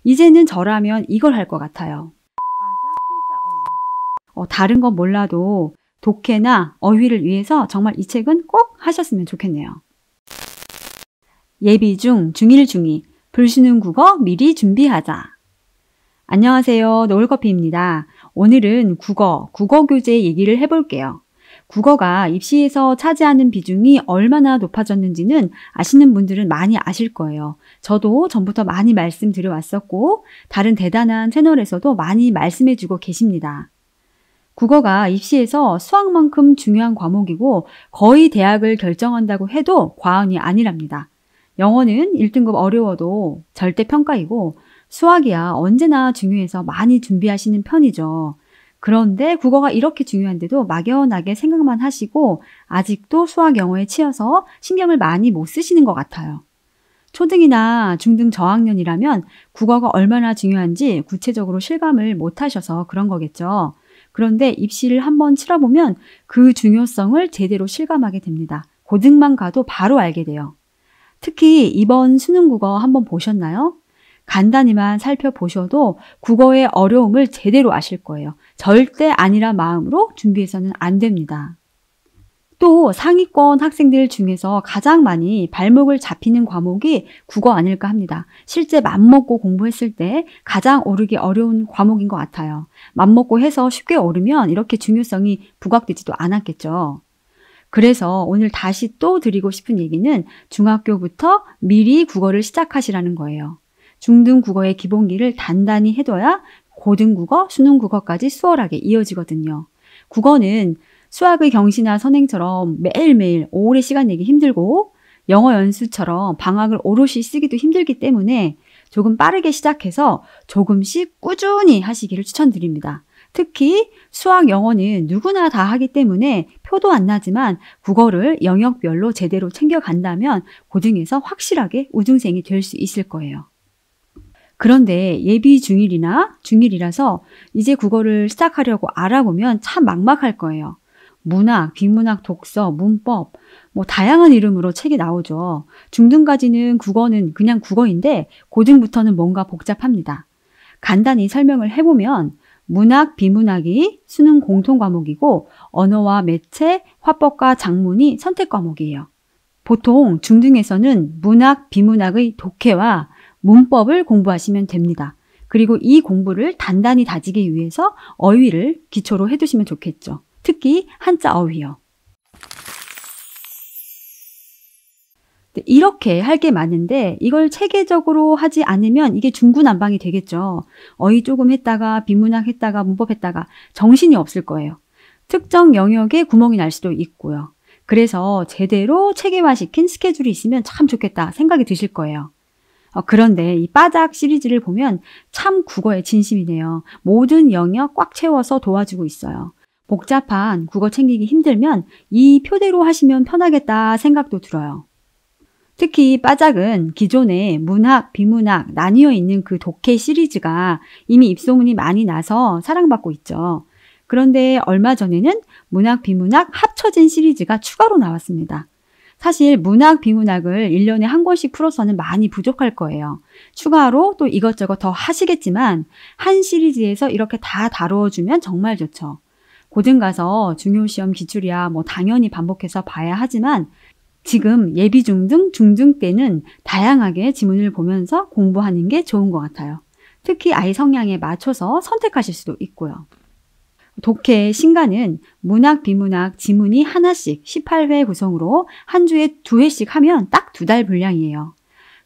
이제는 저라면 이걸 할 것 같아요. 다른 건 몰라도 독해나 어휘를 위해서 정말 이 책은 꼭 하셨으면 좋겠네요. 예비 중, 중1, 중2, 불수능 국어 미리 준비하자. 안녕하세요. 노을커피입니다. 오늘은 국어 교재 얘기를 해볼게요. 국어가 입시에서 차지하는 비중이 얼마나 높아졌는지는 아시는 분들은 많이 아실 거예요. 저도 전부터 많이 말씀드려왔었고 다른 대단한 채널에서도 많이 말씀해주고 계십니다. 국어가 입시에서 수학만큼 중요한 과목이고 거의 대학을 결정한다고 해도 과언이 아니랍니다. 영어는 1등급 어려워도 절대 평가이고 수학이야 언제나 중요해서 많이 준비하시는 편이죠. 그런데 국어가 이렇게 중요한데도 막연하게 생각만 하시고 아직도 수학, 영어에 치여서 신경을 많이 못 쓰시는 것 같아요. 초등이나 중등 저학년이라면 국어가 얼마나 중요한지 구체적으로 실감을 못 하셔서 그런 거겠죠. 그런데 입시를 한번 치러보면 그 중요성을 제대로 실감하게 됩니다. 고등만 가도 바로 알게 돼요. 특히 이번 수능 국어 한번 보셨나요? 간단히만 살펴보셔도 국어의 어려움을 제대로 아실 거예요. 절대 아니란 마음으로 준비해서는 안 됩니다. 또 상위권 학생들 중에서 가장 많이 발목을 잡히는 과목이 국어 아닐까 합니다. 실제 맘먹고 공부했을 때 가장 오르기 어려운 과목인 것 같아요. 맘먹고 해서 쉽게 오르면 이렇게 중요성이 부각되지도 않았겠죠. 그래서 오늘 다시 또 드리고 싶은 얘기는 중학교부터 미리 국어를 시작하시라는 거예요. 중등 국어의 기본기를 단단히 해둬야 고등국어, 수능국어까지 수월하게 이어지거든요. 국어는 수학의 경시나 선행처럼 매일매일 오래 시간 내기 힘들고 영어 연수처럼 방학을 오롯이 쓰기도 힘들기 때문에 조금 빠르게 시작해서 조금씩 꾸준히 하시기를 추천드립니다. 특히 수학, 영어는 누구나 다 하기 때문에 표도 안 나지만 국어를 영역별로 제대로 챙겨간다면 고등에서 확실하게 우등생이 될 수 있을 거예요. 그런데 예비 중1이나 중1이라서 이제 국어를 시작하려고 알아보면 참 막막할 거예요. 문학, 비문학, 독서, 문법, 다양한 이름으로 책이 나오죠. 중등까지는 국어는 그냥 국어인데 고등부터는 뭔가 복잡합니다. 간단히 설명을 해보면 문학, 비문학이 수능 공통 과목이고 언어와 매체, 화법과 작문이 선택 과목이에요. 보통 중등에서는 문학, 비문학의 독해와 문법을 공부하시면 됩니다. 그리고 이 공부를 단단히 다지기 위해서 어휘를 기초로 해두시면 좋겠죠. 특히 한자 어휘요. 이렇게 할 게 많은데 이걸 체계적으로 하지 않으면 이게 중구난방이 되겠죠. 어휘 조금 했다가 비문학 했다가 문법 했다가 정신이 없을 거예요. 특정 영역에 구멍이 날 수도 있고요. 그래서 제대로 체계화시킨 스케줄이 있으면 참 좋겠다 생각이 드실 거예요. 그런데 이 빠작 시리즈를 보면 참 국어의 진심이네요. 모든 영역 꽉 채워서 도와주고 있어요. 복잡한 국어 챙기기 힘들면 이 표대로 하시면 편하겠다 생각도 들어요. 특히 빠작은 기존에 문학, 비문학 나뉘어 있는 그 독해 시리즈가 이미 입소문이 많이 나서 사랑받고 있죠. 그런데 얼마 전에는 문학, 비문학 합쳐진 시리즈가 추가로 나왔습니다. 사실 문학, 비문학을 1년에 한 권씩 풀어서는 많이 부족할 거예요. 추가로 또 이것저것 더 하시겠지만 한 시리즈에서 이렇게 다 다루어주면 정말 좋죠. 고등 가서 중요시험 기출이야 당연히 반복해서 봐야 하지만 지금 예비 중등, 중등 때는 다양하게 지문을 보면서 공부하는 게 좋은 것 같아요. 특히 아이 성향에 맞춰서 선택하실 수도 있고요. 독해 신간은 문학, 비문학 지문이 하나씩 18회 구성으로 한 주에 2회씩 하면 딱 2달 분량이에요.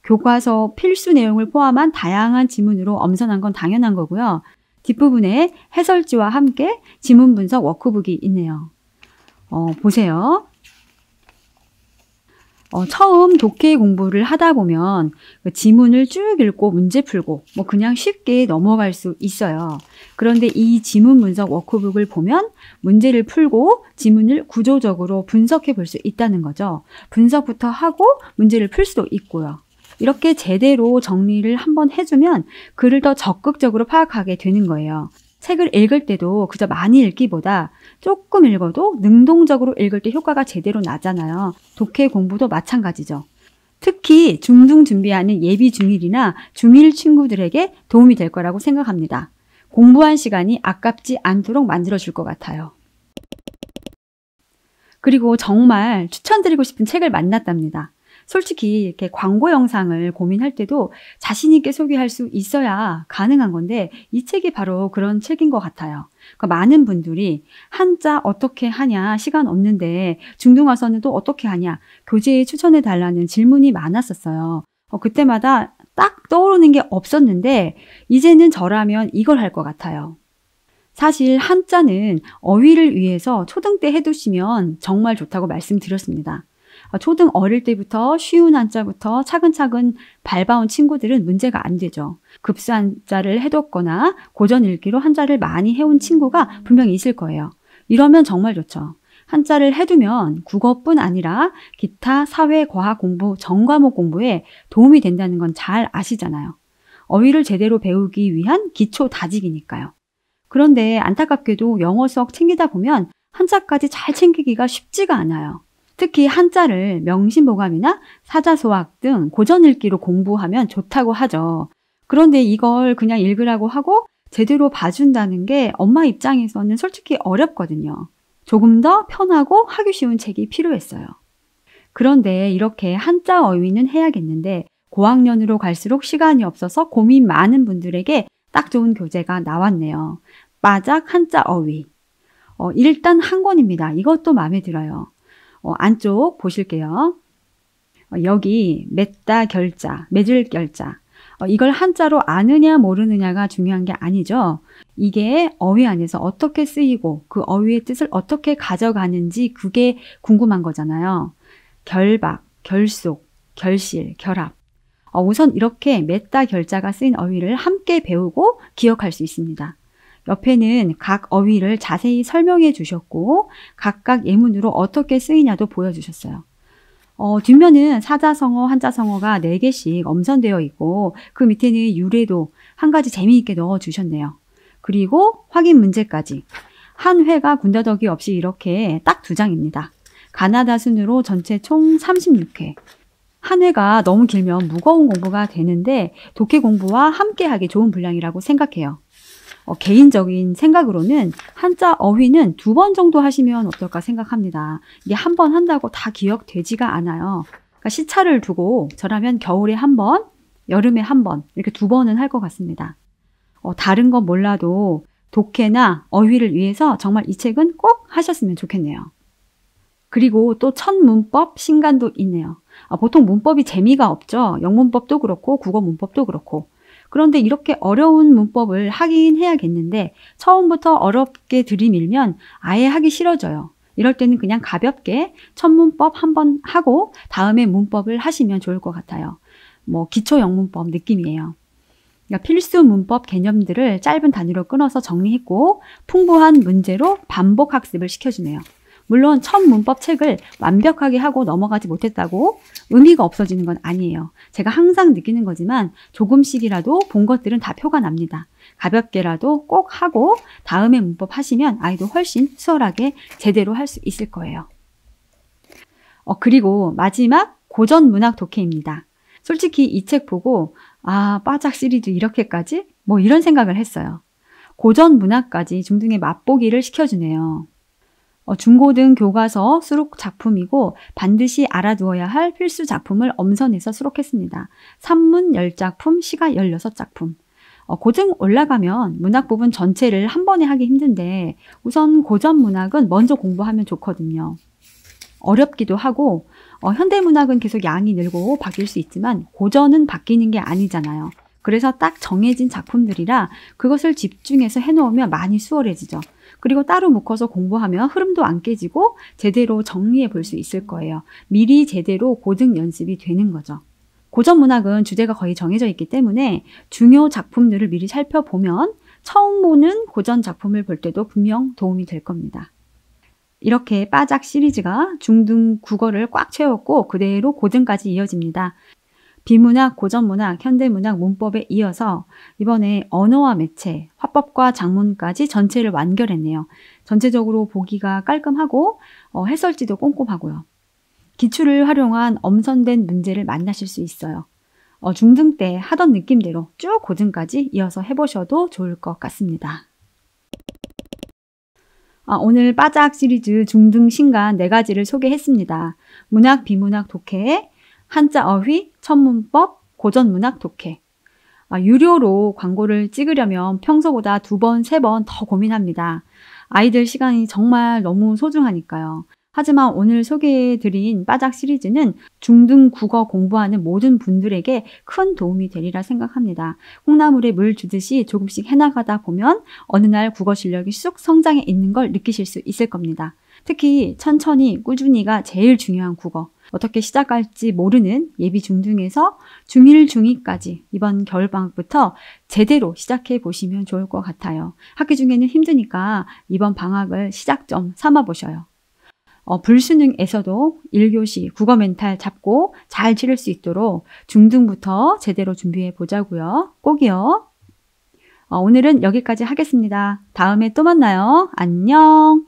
교과서 필수 내용을 포함한 다양한 지문으로 엄선한 건 당연한 거고요. 뒷부분에 해설지와 함께 지문 분석 워크북이 있네요. 보세요. 처음 독해 공부를 하다 보면 그 지문을 쭉 읽고 문제 풀고 그냥 쉽게 넘어갈 수 있어요. 그런데 이 지문 분석 워크북을 보면 문제를 풀고 지문을 구조적으로 분석해 볼 수 있다는 거죠. 분석부터 하고 문제를 풀 수도 있고요. 이렇게 제대로 정리를 한번 해주면 글을 더 적극적으로 파악하게 되는 거예요. 책을 읽을 때도 그저 많이 읽기보다 조금 읽어도 능동적으로 읽을 때 효과가 제대로 나잖아요. 독해 공부도 마찬가지죠. 특히 중등 준비하는 예비 중1이나 중1 친구들에게 도움이 될 거라고 생각합니다. 공부한 시간이 아깝지 않도록 만들어줄 것 같아요. 그리고 정말 추천드리고 싶은 책을 만났답니다. 솔직히 이렇게 광고 영상을 고민할 때도 자신 있게 소개할 수 있어야 가능한 건데 이 책이 바로 그런 책인 것 같아요. 그러니까 많은 분들이 한자 어떻게 하냐, 시간 없는데 중등 와서는 또 어떻게 하냐, 교재에 추천해 달라는 질문이 많았었어요. 그때마다 딱 떠오르는 게 없었는데 이제는 저라면 이걸 할 것 같아요. 사실 한자는 어휘를 위해서 초등 때 해두시면 정말 좋다고 말씀드렸습니다. 초등 어릴 때부터 쉬운 한자부터 차근차근 밟아온 친구들은 문제가 안 되죠. 급수 한자를 해뒀거나 고전 읽기로 한자를 많이 해온 친구가 분명히 있을 거예요. 이러면 정말 좋죠. 한자를 해두면 국어뿐 아니라 기타 사회, 과학 공부, 전 과목 공부에 도움이 된다는 건 잘 아시잖아요. 어휘를 제대로 배우기 위한 기초 다지기니까요. 그런데 안타깝게도 영어 수업 챙기다 보면 한자까지 잘 챙기기가 쉽지가 않아요. 특히 한자를 명심보감이나 사자소학 등 고전 읽기로 공부하면 좋다고 하죠. 그런데 이걸 그냥 읽으라고 하고 제대로 봐준다는 게 엄마 입장에서는 솔직히 어렵거든요. 조금 더 편하고 하기 쉬운 책이 필요했어요. 그런데 이렇게 한자 어휘는 해야겠는데 고학년으로 갈수록 시간이 없어서 고민 많은 분들에게 딱 좋은 교재가 나왔네요. 빠작 한자 어휘. 일단 한 권입니다. 이것도 마음에 들어요. 안쪽 보실게요. 여기 맺다 결자, 맺을 결자. 이걸 한자로 아느냐 모르느냐가 중요한 게 아니죠. 이게 어휘 안에서 어떻게 쓰이고 그 어휘의 뜻을 어떻게 가져가는지 그게 궁금한 거잖아요. 결박, 결속, 결실, 결합. 우선 이렇게 맺다 결자가 쓰인 어휘를 함께 배우고 기억할 수 있습니다. 옆에는 각 어휘를 자세히 설명해 주셨고 각각 예문으로 어떻게 쓰이냐도 보여주셨어요. 뒷면은 사자성어, 한자성어가 4개씩 엄선되어 있고 그 밑에는 유래도 한 가지 재미있게 넣어주셨네요. 그리고 확인 문제까지. 한 회가 군더더기 없이 이렇게 딱 2장입니다. 가나다 순으로 전체 총 36회. 한 회가 너무 길면 무거운 공부가 되는데 독해 공부와 함께하기 좋은 분량이라고 생각해요. 개인적인 생각으로는 한자 어휘는 2번 정도 하시면 어떨까 생각합니다. 이게 한 번 한다고 다 기억되지가 않아요. 그러니까 시차를 두고 저라면 겨울에 1번, 여름에 1번 이렇게 2번은 할 것 같습니다. 다른 건 몰라도 독해나 어휘를 위해서 정말 이 책은 꼭 하셨으면 좋겠네요. 그리고 또 첫 문법 신간도 있네요. 보통 문법이 재미가 없죠. 영문법도 그렇고 국어 문법도 그렇고. 그런데 이렇게 어려운 문법을 하긴 해야겠는데 처음부터 어렵게 들이밀면 아예 하기 싫어져요. 이럴 때는 그냥 가볍게 첫 문법 한번 하고 다음에 문법을 하시면 좋을 것 같아요. 기초 영문법 느낌이에요. 그러니까 필수 문법 개념들을 짧은 단위로 끊어서 정리했고 풍부한 문제로 반복 학습을 시켜주네요. 물론 첫 문법 책을 완벽하게 하고 넘어가지 못했다고 의미가 없어지는 건 아니에요. 제가 항상 느끼는 거지만 조금씩이라도 본 것들은 다 표가 납니다. 가볍게라도 꼭 하고 다음에 문법 하시면 아이도 훨씬 수월하게 제대로 할 수 있을 거예요. 그리고 마지막 고전 문학 독해입니다. 솔직히 이 책 보고 빠작 시리즈 이렇게까지? 이런 생각을 했어요. 고전 문학까지 중등에 맛보기를 시켜주네요. 중고등 교과서 수록 작품이고 반드시 알아두어야 할 필수 작품을 엄선해서 수록했습니다. 산문 10작품, 시가 16작품. 고등 올라가면 문학 부분 전체를 한 번에 하기 힘든데 우선 고전 문학은 먼저 공부하면 좋거든요. 어렵기도 하고 현대문학은 계속 양이 늘고 바뀔 수 있지만 고전은 바뀌는 게 아니잖아요. 그래서 딱 정해진 작품들이라 그것을 집중해서 해놓으면 많이 수월해지죠. 그리고 따로 묶어서 공부하면 흐름도 안 깨지고 제대로 정리해 볼 수 있을 거예요. 미리 제대로 고등 연습이 되는 거죠. 고전 문학은 주제가 거의 정해져 있기 때문에 중요 작품들을 미리 살펴보면 처음 보는 고전 작품을 볼 때도 분명 도움이 될 겁니다. 이렇게 빠작 시리즈가 중등 국어를 꽉 채웠고 그대로 고등까지 이어집니다. 비문학, 고전문학, 현대문학, 문법에 이어서 이번에 언어와 매체, 화법과 작문까지 전체를 완결했네요. 전체적으로 보기가 깔끔하고 해설지도 꼼꼼하고요. 기출을 활용한 엄선된 문제를 만나실 수 있어요. 중등 때 하던 느낌대로 쭉 고등까지 이어서 해보셔도 좋을 것 같습니다. 오늘 빠작 시리즈 중등 신간 4가지를 소개했습니다. 문학, 비문학, 독해, 한자 어휘, 천문법, 고전문학, 독해. 유료로 광고를 찍으려면 평소보다 2번, 3번 더 고민합니다. 아이들 시간이 정말 너무 소중하니까요. 하지만 오늘 소개해드린 빠작 시리즈는 중등 국어 공부하는 모든 분들에게 큰 도움이 되리라 생각합니다. 콩나물에 물 주듯이 조금씩 해나가다 보면 어느 날 국어 실력이 쑥 성장해 있는 걸 느끼실 수 있을 겁니다. 특히 천천히 꾸준히가 제일 중요한 국어. 어떻게 시작할지 모르는 예비 중등에서 중1, 중2까지 이번 겨울방학부터 제대로 시작해 보시면 좋을 것 같아요. 학기 중에는 힘드니까 이번 방학을 시작점 삼아 보셔요. 불수능에서도 1교시 국어 멘탈 잡고 잘 치를 수 있도록 중등부터 제대로 준비해 보자고요. 꼭이요. 오늘은 여기까지 하겠습니다. 다음에 또 만나요. 안녕.